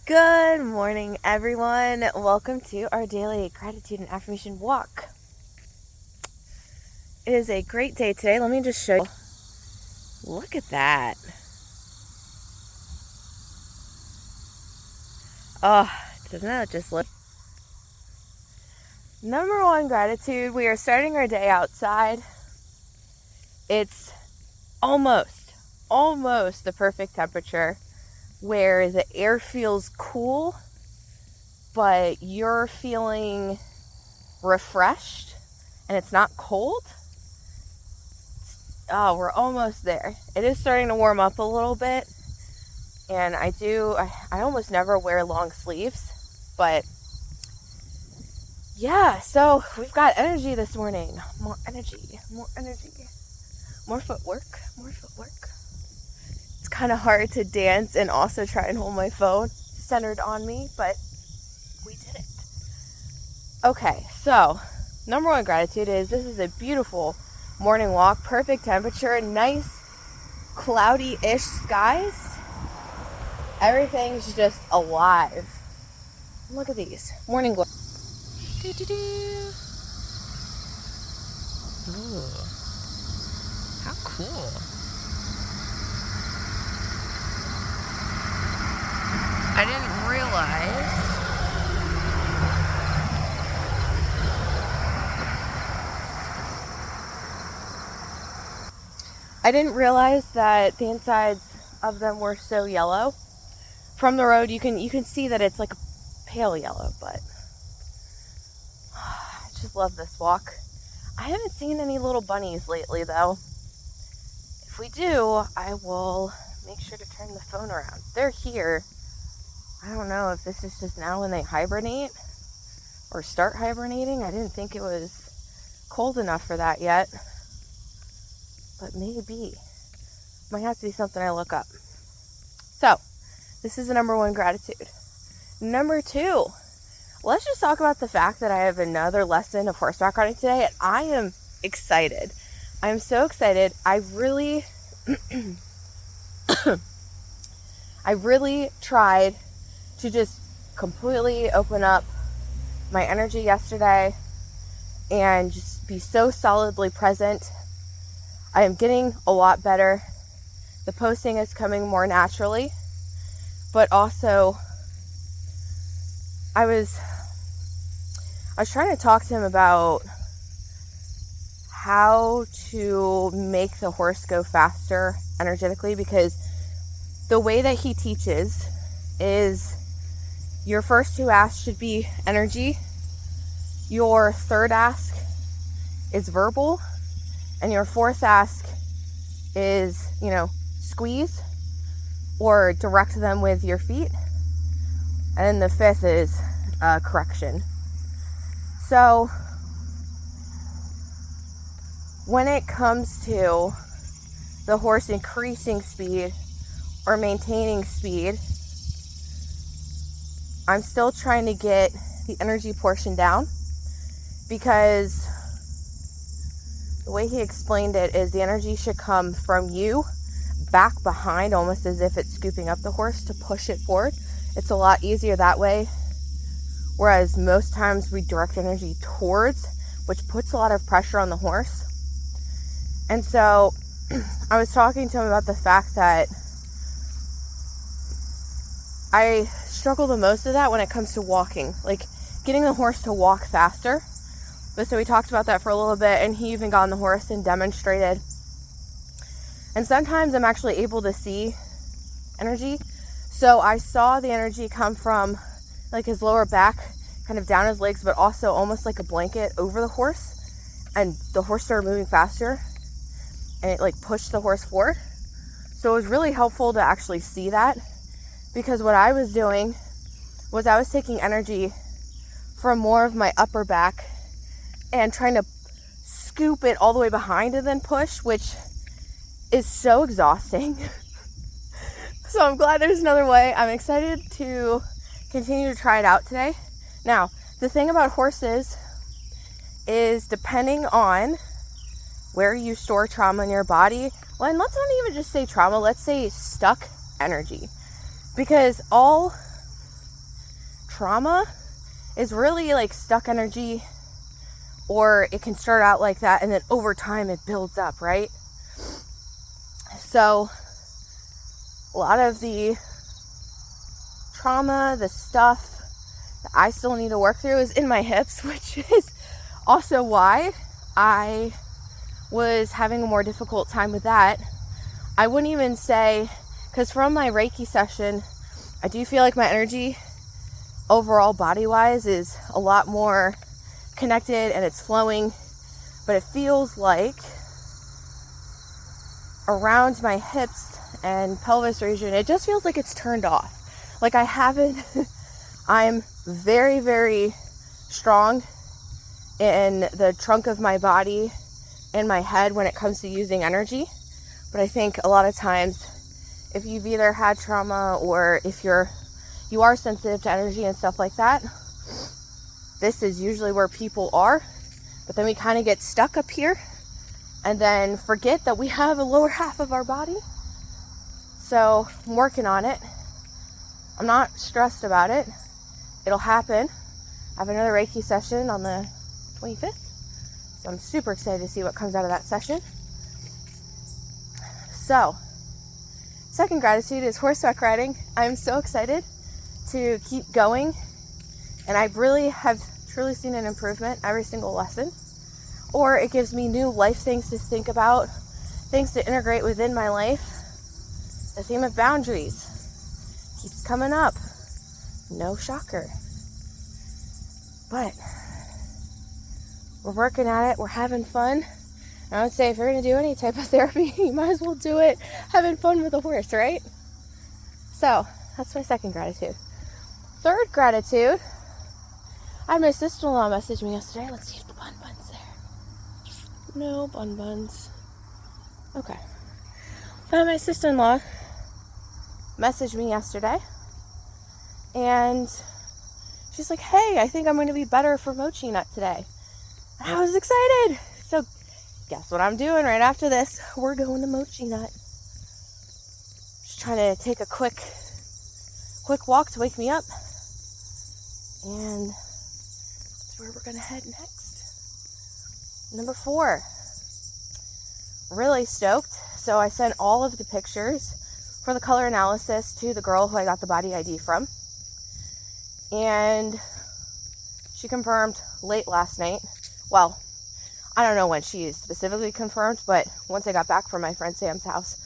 Good morning, everyone. Welcome to our daily gratitude and affirmation walk. It is a great day today. Let me just show you. Look at that. Oh, doesn't that just look? Number one, gratitude. We are starting our day outside. It's almost the perfect temperature where the air feels cool, but you're feeling refreshed and it's not cold. Oh, we're almost there. It is starting to warm up a little bit, and I almost never wear long sleeves, but yeah, so we've got energy this morning. More energy, more footwork. It's kind of hard to dance and also try and hold my phone centered on me, but we did it. Okay, so number one gratitude is this is a beautiful morning walk, perfect temperature, nice cloudy-ish skies. Everything's just alive. Look at these morning glow. Ooh, how cool. I didn't realize that the insides of them were so yellow. From the road, you can see that it's like a pale yellow, but I just love this walk. I haven't seen any little bunnies lately, though. If we do, I will make sure to turn the phone around. They're here. I don't know if this is just now when they hibernate or start hibernating. I didn't think it was cold enough for that yet, but maybe. Might have to be something I look up. So, this is the number one gratitude. Number two, let's just talk about the fact that I have another lesson of horseback riding today, and I am excited. I am so excited. I really tried to just completely open up my energy yesterday and just be so solidly present. I am getting a lot better. The posting is coming more naturally, but also I was trying to talk to him about how to make the horse go faster energetically, because the way that he teaches is your first two asks should be energy, your third ask is verbal, and your fourth ask is, squeeze or direct them with your feet. And then the fifth is correction. So when it comes to the horse increasing speed or maintaining speed, I'm still trying to get the energy portion down, because the way he explained it is the energy should come from you back behind, almost as if it's scooping up the horse to push it forward. It's a lot easier that way, whereas most times we direct energy towards, which puts a lot of pressure on the horse. And so I was talking to him about the fact that I struggle the most with that when it comes to walking, like getting the horse to walk faster. But so we talked about that for a little bit, and he even got on the horse and demonstrated. And sometimes I'm actually able to see energy. So I saw the energy come from like his lower back, kind of down his legs, but also almost like a blanket over the horse. And the horse started moving faster, and it like pushed the horse forward. So it was really helpful to actually see that, because what I was doing was I was taking energy from more of my upper back and trying to scoop it all the way behind and then push, which is so exhausting. So I'm glad there's another way. I'm excited to continue to try it out today. Now, the thing about horses is, depending on where you store trauma in your body, well, and let's not even just say trauma, let's say stuck energy. Because all trauma is really like stuck energy, or it can start out like that and then over time it builds up, right? So a lot of the trauma, the stuff that I still need to work through is in my hips, which is also why I was having a more difficult time with that. I wouldn't even say, because from my Reiki session, I do feel like my energy overall body-wise is a lot more connected and it's flowing, but it feels like around my hips and pelvis region, it just feels like it's turned off. Like I haven't, I'm very, very strong in the trunk of my body and my head when it comes to using energy. But I think a lot of times if you've either had trauma or if you are sensitive to energy and stuff like that, this is usually where people are. But then we kind of get stuck up here and then forget that we have a lower half of our body. So I'm working on it. I'm not stressed about it. It'll happen. I have another Reiki session on the 25th. So I'm super excited to see what comes out of that session. So, second gratitude is horseback riding. I'm so excited to keep going. And I really have truly seen an improvement every single lesson. Or it gives me new life things to think about, things to integrate within my life. The theme of boundaries keeps coming up. No shocker. But we're working at it. We're having fun. And I would say if you're going to do any type of therapy, you might as well do it having fun with a horse, right? So that's my second gratitude. Third gratitude, I had my sister-in-law message me yesterday. Let's see if the bun-bun's there. No bun-buns. Okay. I had my sister-in-law messaged me yesterday. And she's like, hey, I think I'm going to be better for Mochi Nut today. And I was excited. So guess what I'm doing right after this? We're going to Mochi Nut. Just trying to take a quick walk to wake me up. And that's where we're going to head next. Number 4. Really stoked. So I sent all of the pictures for the color analysis to the girl who I got the body ID from. And she confirmed late last night. Well, I don't know when she specifically confirmed, but once I got back from my friend Sam's house,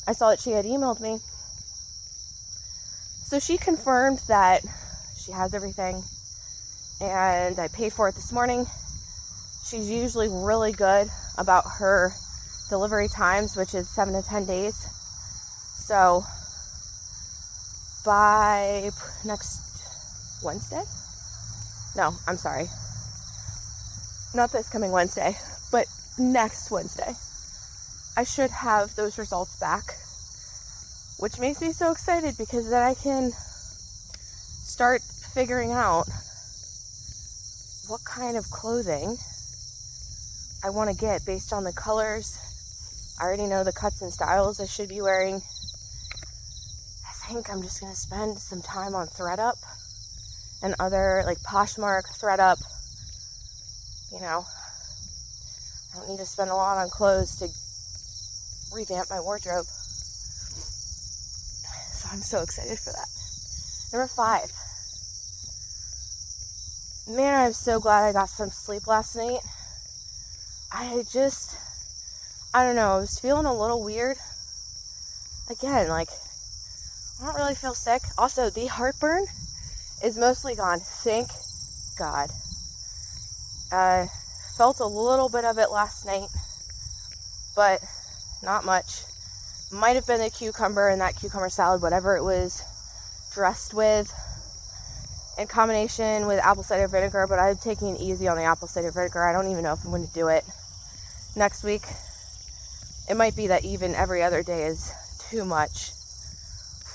I saw that she had emailed me. So she confirmed that she has everything, and I paid for it this morning. She's usually really good about her delivery times, which is 7 to 10 days. So by next Wednesday? No, I'm sorry. Not this coming Wednesday, but next Wednesday, I should have those results back, which makes me so excited because then I can start figuring out what kind of clothing I want to get based on the colors. I already know the cuts and styles I should be wearing. I think I'm just going to spend some time on ThreadUp and other like Poshmark, ThreadUp. You know, I don't need to spend a lot on clothes to revamp my wardrobe. So I'm so excited for that. Number 5. Man, I'm so glad I got some sleep last night. I don't know, I was feeling a little weird. Again, like, I don't really feel sick. Also, the heartburn is mostly gone. Thank God. Felt a little bit of it last night, but not much. Might have been the cucumber and that cucumber salad, whatever it was dressed with, in combination with apple cider vinegar, but I'm taking it easy on the apple cider vinegar. I don't even know if I'm going to do it next week. It might be that even every other day is too much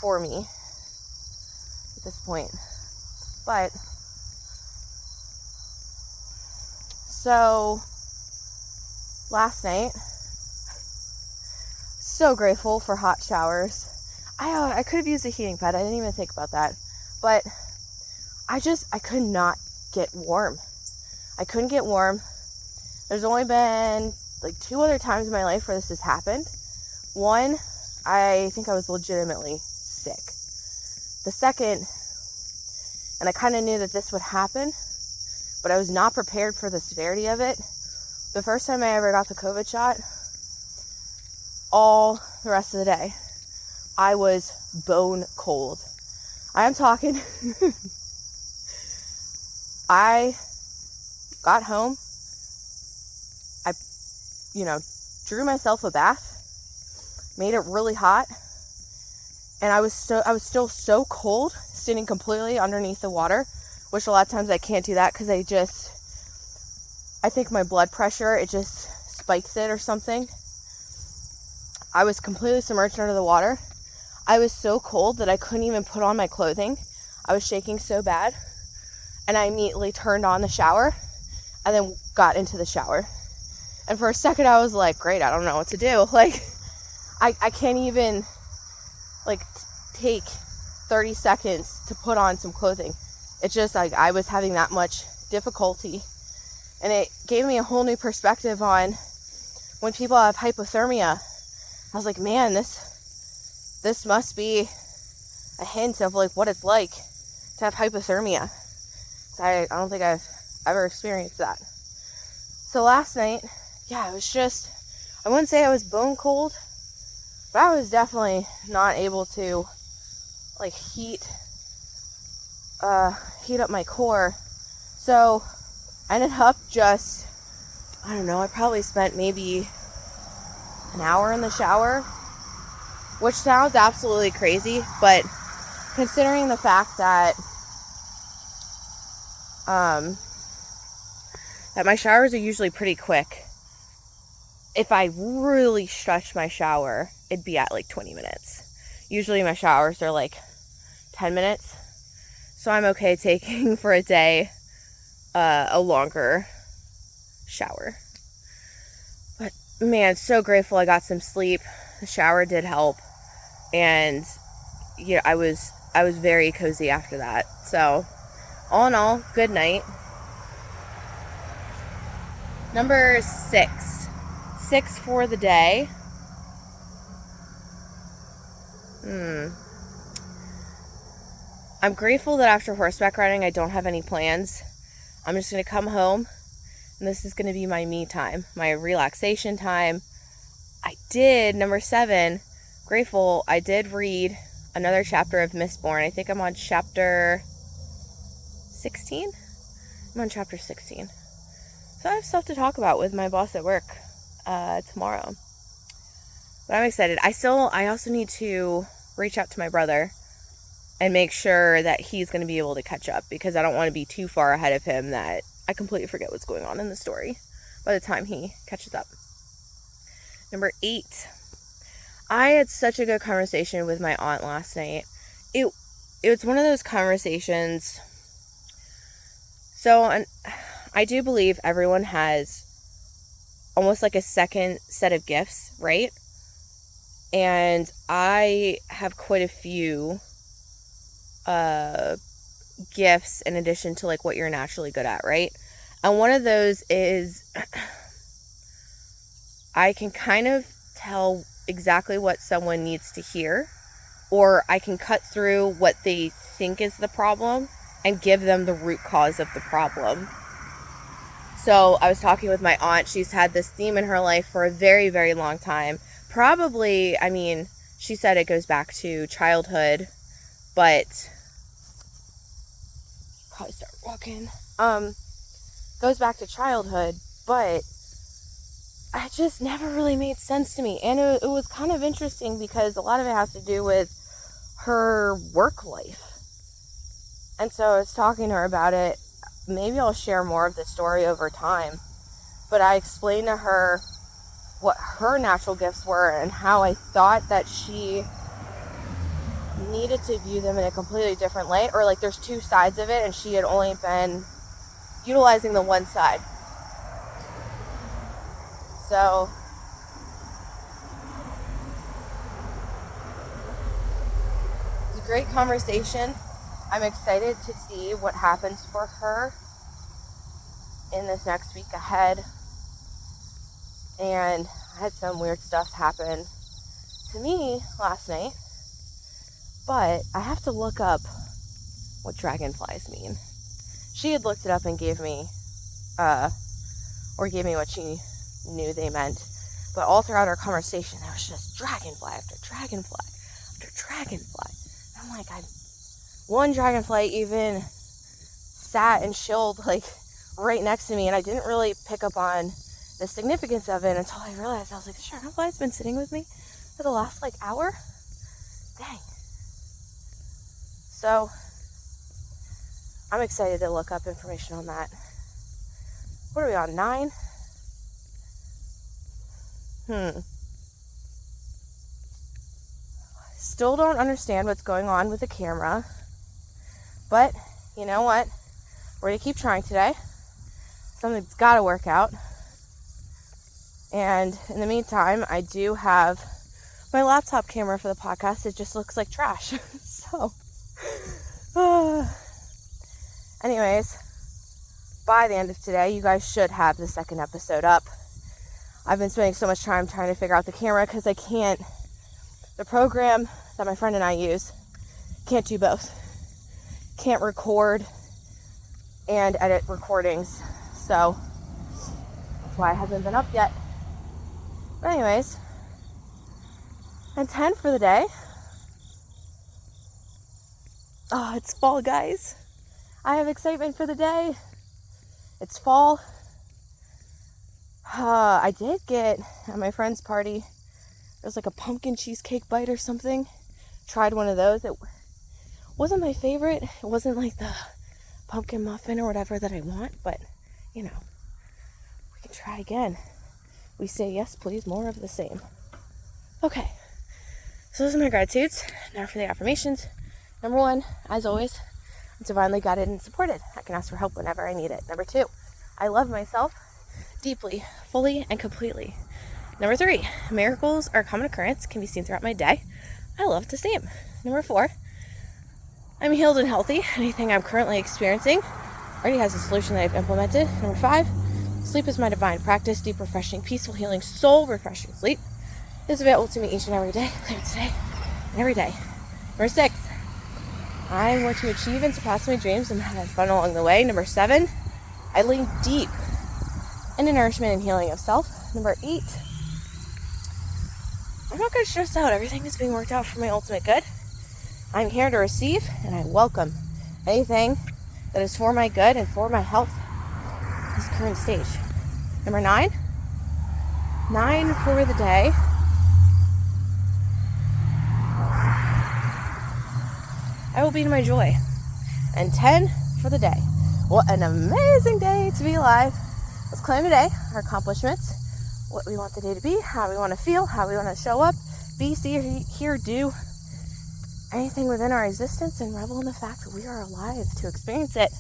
for me at this point. But so last night, so grateful for hot showers. I could have used a heating pad. I didn't even think about that. But I could not get warm. I couldn't get warm. There's only been like 2 other times in my life where this has happened. One, I think I was legitimately sick. The second, and I kind of knew that this would happen, but I was not prepared for the severity of it. The first time I ever got the COVID shot, all the rest of the day, I was bone cold. I am talking. I got home. I, drew myself a bath, made it really hot, and I was still so cold, sitting completely underneath the water, which a lot of times I can't do that because I think my blood pressure, it just spikes it or something. I was completely submerged under the water. I was so cold that I couldn't even put on my clothing. I was shaking so bad. And I immediately turned on the shower and then got into the shower. And for a second I was like, great, I don't know what to do. Like, I can't even take 30 seconds to put on some clothing. It's just like I was having that much difficulty. And it gave me a whole new perspective on when people have hypothermia. I was like, man, this must be a hint of like what it's like to have hypothermia. I don't think I've ever experienced that. So last night, it was just, I wouldn't say I was bone cold, but I was definitely not able to like heat up my core. So I ended up just, I don't know, I probably spent maybe an hour in the shower, which sounds absolutely crazy, but considering the fact that my showers are usually pretty quick, if I really stretch my shower, it'd be at like 20 minutes. Usually my showers are like 10 minutes, so I'm okay taking for a day a longer shower. But man, so grateful I got some sleep. The shower did help, and I was very cozy after that. So all in all, good night. Number 6 for the day. I'm grateful that after horseback riding I don't have any plans. I'm just going to come home, and this is going to be my me time, my relaxation time. Number 7, grateful, I did read another chapter of Mistborn. I think I'm on chapter 16? I'm on chapter 16. So I have stuff to talk about with my boss at work tomorrow. But I'm excited. I also need to reach out to my brother and make sure that he's going to be able to catch up, because I don't want to be too far ahead of him that I completely forget what's going on in the story by the time he catches up. Number 8. I had such a good conversation with my aunt last night. It was one of those conversations. So I do believe everyone has almost like a second set of gifts, right? And I have quite a few gifts in addition to like what you're naturally good at, right? And one of those is I can kind of tell exactly what someone needs to hear, or I can cut through what they think is the problem and give them the root cause of the problem. So I was talking with my aunt. She's had this theme in her life for a very, very long time. Probably, she said it goes back to childhood, but probably start walking. Goes back to childhood, but it just never really made sense to me. And it was kind of interesting because a lot of it has to do with her work life. And so I was talking to her about it. Maybe I'll share more of the story over time. But I explained to her what her natural gifts were and how I thought that she needed to view them in a completely different light, or like there's two sides of it and she had only been utilizing the one side. So it was a great conversation. I'm excited to see what happens for her in this next week ahead. And I had some weird stuff happen to me last night, but I have to look up what dragonflies mean. She had looked it up and gave me what she knew they meant. But all throughout our conversation, there was just dragonfly after dragonfly after dragonfly. And I'm like, one dragonfly even sat and chilled like right next to me, and I didn't really pick up on the significance of it until I realized. I was like, this dragonfly's been sitting with me for the last like hour? Dang. So I'm excited to look up information on that. What are we on, 9? Still don't understand what's going on with the camera, but you know what? We're gonna keep trying today. Something's gotta work out. And in the meantime, I do have my laptop camera for the podcast. It just looks like trash. So, anyways, by the end of today, you guys should have the second episode up. I've been spending so much time trying to figure out the camera because the program that my friend and I use can't do both. Can't record and edit recordings. So that's why it hasn't been up yet. But anyways, and 10 for the day. Oh, it's fall, guys. I have excitement for the day. It's fall. I did get at my friend's party, it was like a pumpkin cheesecake bite or something. Tried one of those. It wasn't my favorite. It wasn't like the pumpkin muffin or whatever that I want, but we can try again. We say yes, please, more of the same. Okay, so those are my gratitudes. Now for the affirmations. Number 1, as always, I'm divinely guided and supported. I can ask for help whenever I need it. Number 2, I love myself deeply, fully, and completely. Number 3, miracles are a common occurrence, can be seen throughout my day. I love to see them. Number 4, I'm healed and healthy. Anything I'm currently experiencing already has a solution that I've implemented. Number 5, sleep is my divine practice. Deep, refreshing, peaceful, healing, soul refreshing sleep is available to me each and every day. Clear today and every day. Number 6, I'm going to achieve and surpass my dreams and have fun along the way. Number 7, I lean deep in the nourishment and healing of self. Number 8, I'm not going to stress out. Everything is being worked out for my ultimate good. I'm here to receive, and I welcome anything that is for my good and for my health at this current stage. Number 9 for the day. I will be to my joy. And 10 for the day. What an amazing day to be alive. Let's claim today our accomplishments, what we want the day to be, how we want to feel, how we want to show up, be, see, hear, do anything within our existence, and revel in the fact that we are alive to experience it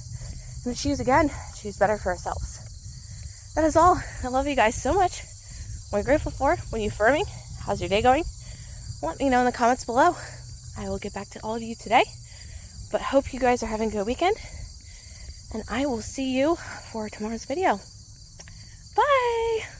and to choose again, choose better for ourselves. That is all. I love you guys so much. What are you grateful for? What are you affirming? How's your day going? Let me know in the comments below. I will get back to all of you today, but hope you guys are having a good weekend, and I will see you for tomorrow's video. Bye!